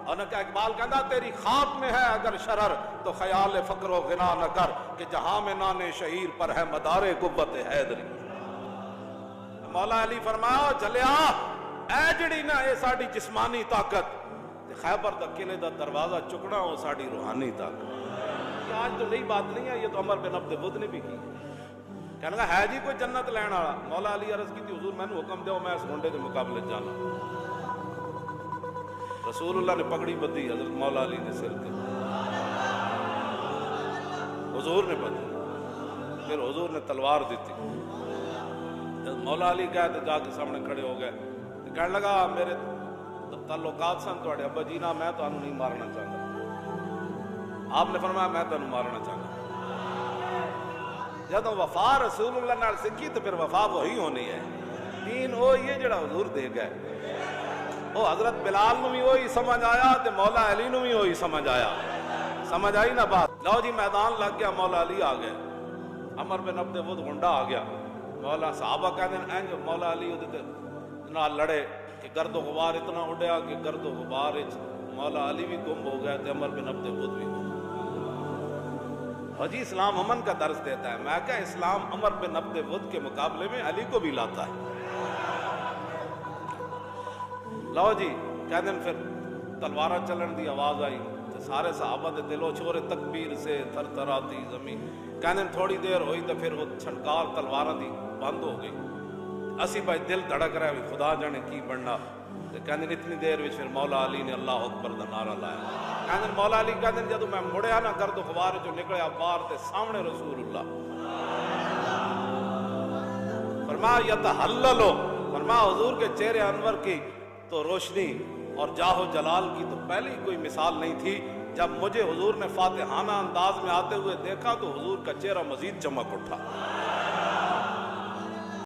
اور نہ کہ اقبال کہتا تیری خواب میں ہے اگر شرر تو خیال فقر و غنا نہ کر کہ جہاں میں نان شہیر پر ہے مدار قوت حیدری. مولا علی فرمایا چلیا اے جڑی نہ اے ساڈی جسمانی طاقت تے خیبر دا قلعے دا دروازہ چکنا وہ ساڈی روحانی طاقت. یہ آج تو نئی بات نہیں ہے, یہ تو عمر بن عبد ود نے بھی کی. کہنے لگا ہے جی کوئی جنت لین والا؟ مولا علی عرض کی تھی حضور میں نے حکم دیو میں اس منڈے کے مقابلے جانا. رسول اللہ نے پگڑی بدھی حضرت مولا علی نے سر کے, حضور نے بدھی, پھر حضور نے تلوار دیتی. جب مولا علی کہتے جا کے سامنے کھڑے ہو گئے تو کہنے لگا میرے تعلقات سن تو ابا جی نہ میں تو نہیں مارنا چاہتا. آپ نے فرمایا میں تو مارنا چاہتا. جب وفا رسول اللہ نے سکھی تو پھر وفا وہی ہونی ہے. دین وہ یہ جڑا حضور دے گئے وہ حضرت بلال نو بھی وہی سمجھ آیا تے مولا علی نو بھی وہی سمجھ آیا. سمجھ آئی نا بات؟ لو جی میدان لگ گیا, مولا علی آ گئے, عمر بن عبد ود گنڈا آ گیا. مولا صحابہ کہتے ہیں اینج مولا علی نال لڑے کہ گرد و غبار اتنا اڈیا کہ گرد و غبار مولا علی بھی گم ہو گئے تے عمر بن عبد ود بھی گم. حجی اسلام امن کا درس دیتا ہے. میں کہا اسلام عمر بن عبد ود کے مقابلے میں علی کو بھی لاتا ہے. لو جی کہتے ہیں پھر تلوارہ چلن دی آواز آئی تو سارے صحابہ دے دلو چھوڑے تکبیر سے تھر تھر آتی زمین. کہتے ہیں تھوڑی دیر ہوئی تو پھر وہ چھنکار تلوارہ دی بند ہو گئی. اسی بھائی دل دھڑک رہا ہے خدا جانے کی بننا. کہتے ہیں اتنی دیر میں پھر مولا علی نے اللہ اکبر دا نعرہ لایا. کہتے ہیں مولا علی کہتے ہیں جدو میں مڑیا نہ گرد و غبار جو نکلیا باہر تے سامنے رسول اللہ. فرمایا یتحللو, فرمایا حضور کے چہرے انور کی تو روشنی اور جاہ و جلال کی تو پہلی کوئی مثال نہیں تھی. جب مجھے حضور نے فاتحانہ انداز میں آتے ہوئے دیکھا تو حضور کا چہرہ مزید چمک اٹھا.